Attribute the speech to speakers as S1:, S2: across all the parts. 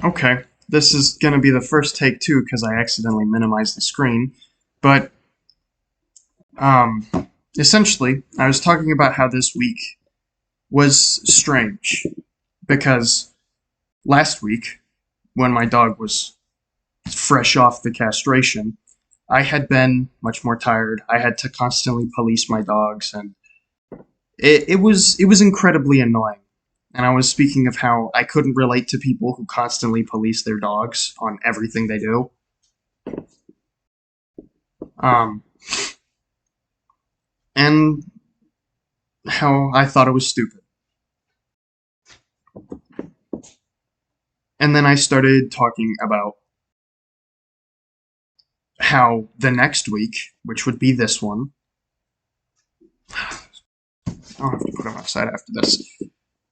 S1: Okay, this is gonna be the first take too because I accidentally minimized the screen. But um, essentially, I was talking about how this week was strange because last week, when my dog was fresh off the castration, I had been much more tired. I had to constantly police my dogs, and it was incredibly annoying. And I was speaking of how I couldn't relate to people who constantly police their dogs on everything they do. Um, and how I thought it was stupid. And then I started talking about how the next week, which would be this one, I'll have to put them outside after this.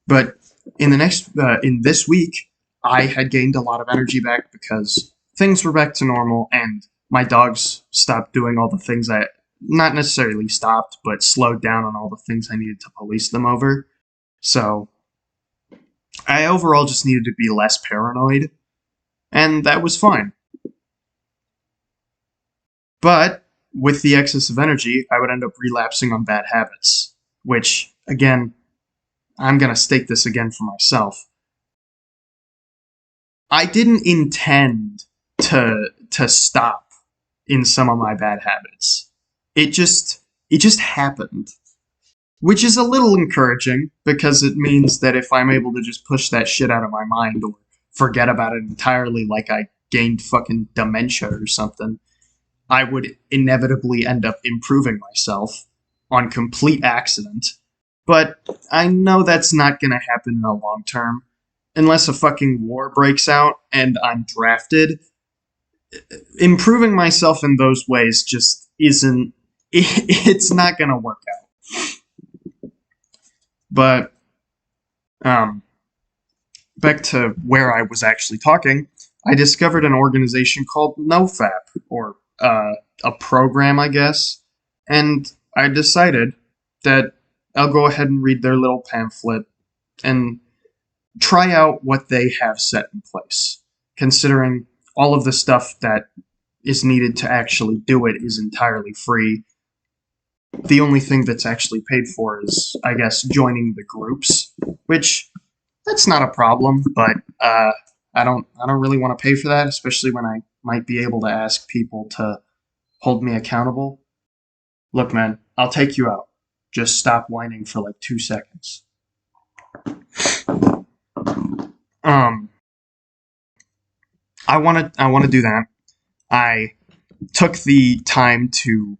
S1: But in this week, I had gained a lot of energy back because things were back to normal, and my dogs stopped doing all the things I not necessarily stopped, but slowed down on all the things I needed to police them over. So I overall just needed to be less paranoid, and that was fine. But with the excess of energy, I would end up relapsing on bad habits, which, again, I'm going to state this again for myself. I didn't intend to stop in some of my bad habits. It just happened, which is a little encouraging because it means that if I'm able to just push that shit out of my mind or forget about it entirely like I gained fucking dementia or something, I would inevitably end up improving myself on complete accident. But I know that's not going to happen in the long term. Unless a fucking war breaks out and I'm drafted, improving myself in those ways just isn't. It's not going to work out. But, um, back to where I was actually talking, I discovered an organization called NoFap, or a program, I guess, and I decided that I'll go ahead and read their little pamphlet and try out what they have set in place, considering all of the stuff that is needed to actually do it is entirely free. The only thing that's actually paid for is, I guess, joining the groups, which that's not a problem, but I don't really want to pay for that, especially when I might be able to ask people to hold me accountable. Look, man, I'll take you out. Just stop whining for like 2 seconds. Um, I want to do that. I took the time to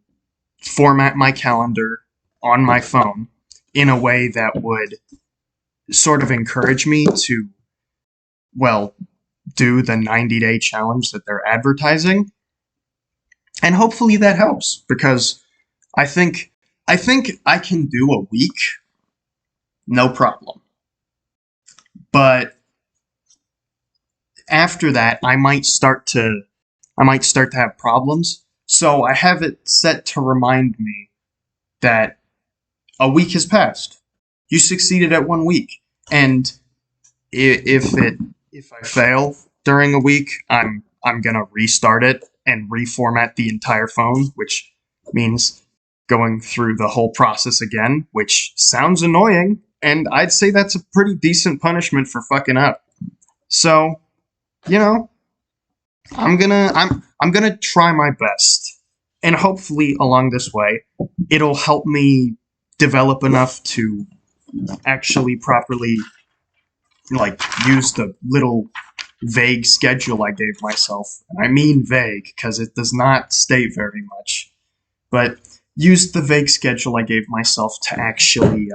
S1: format my calendar on my phone in a way that would sort of encourage me to, well, do the 90-day challenge that they're advertising. And hopefully that helps because I think I think I can do a week, no problem. But after that, I might start to have problems. So I have it set to remind me that a week has passed. You succeeded at 1 week, and if I fail during a week, I'm gonna restart it and reformat the entire phone, which means going through the whole process again, which sounds annoying, and I'd say that's a pretty decent punishment for fucking up. So, you know, I'm gonna try my best. And hopefully along this way, it'll help me develop enough to actually properly like use the little vague schedule I gave myself. And I mean vague because it does not state very much, but use the vague schedule I gave myself to actually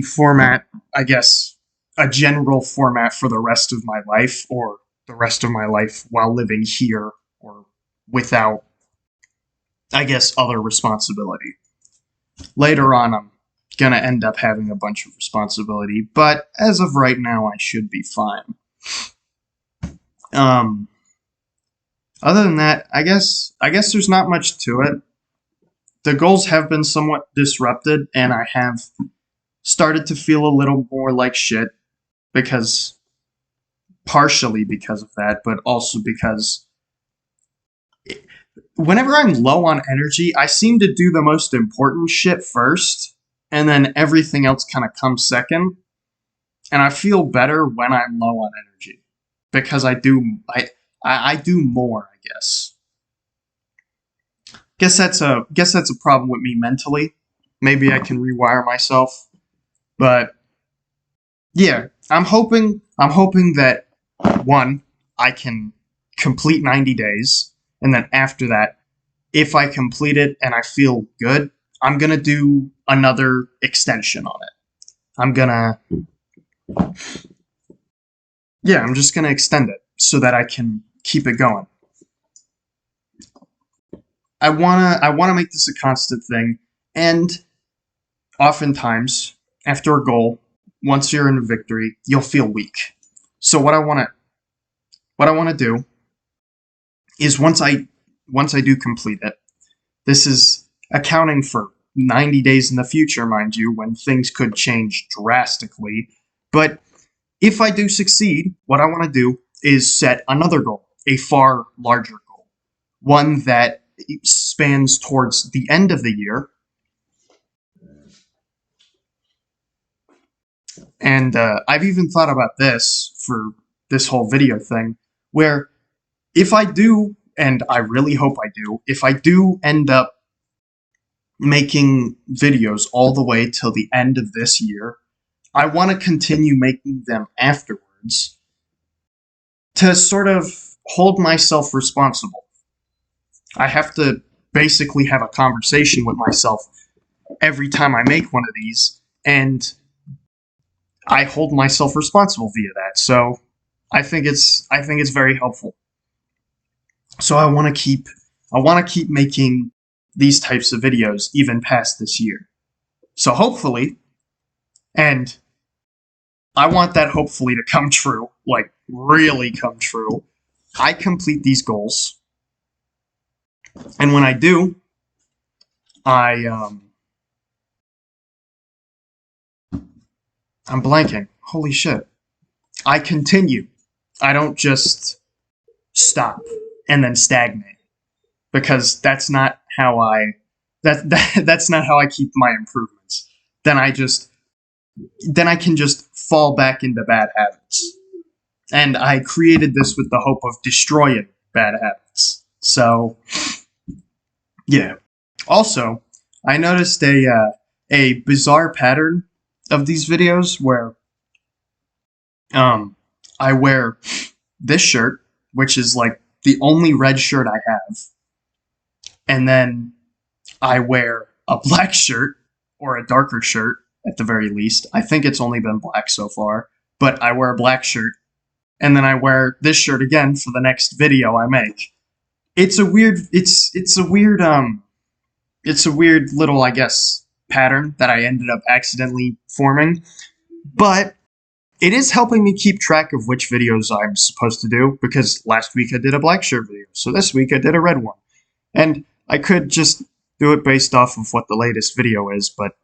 S1: format, I guess, a general format for the rest of my life, or the rest of my life while living here, or without, I guess, other responsibility. Later on, I'm gonna end up having a bunch of responsibility, but as of right now, I should be fine. Um, Other than that, I guess there's not much to it. The goals have been somewhat disrupted, and I have started to feel a little more like shit. because partially because of that, but also because whenever I'm low on energy, I seem to do the most important shit first, and then everything else kind of comes second. And I feel better when I'm low on energy because I do more, I guess. Guess that's a problem with me mentally. Maybe I can rewire myself, but yeah, I'm hoping that one, I can complete 90 days, and then after that, if I complete it and I feel good, I'm gonna do another extension on it. I'm gonna, yeah, I'm just gonna extend it so that I can keep it going. I wanna make this a constant thing, and oftentimes, after a goal, once you're in a victory, you'll feel weak. So what I wanna do is once I do complete it, this is accounting for 90 days in the future, mind you, when things could change drastically. But if I do succeed, what I want to do is set another goal, a far larger goal, one that spans towards the end of the year. And I've even thought about this for this whole video thing, where if I do, and I really hope I do, if I do end up making videos all the way till the end of this year, I want to continue making them afterwards to sort of hold myself responsible. I have to basically have a conversation with myself every time I make one of these, and I hold myself responsible via that. So I think it's very helpful. So I want to keep making these types of videos even past this year. So hopefully, and I want that hopefully to come true, like really come true. I complete these goals, and when I do, I I'm blanking. Holy shit! I continue. I don't just stop and then stagnate because that's not how I keep my improvements. Then I can just fall back into bad habits. And I created this with the hope of destroying bad habits. So, yeah. Also, I noticed a bizarre pattern of these videos where I wear this shirt, which is like the only red shirt I have, and then I wear a black shirt or a darker shirt at the very least. I think it's only been black so far, but I wear a black shirt, and then I wear this shirt again for the next video I make. It's a weird it's a weird little, I guess, pattern that I ended up accidentally forming, but it is helping me keep track of which videos I'm supposed to do, because last week I did a black shirt video, so this week I did a red one. And I could just do it based off of what the latest video is, but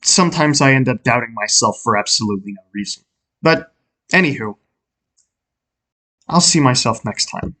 S1: sometimes I end up doubting myself for absolutely no reason. But, anywho, I'll see myself next time.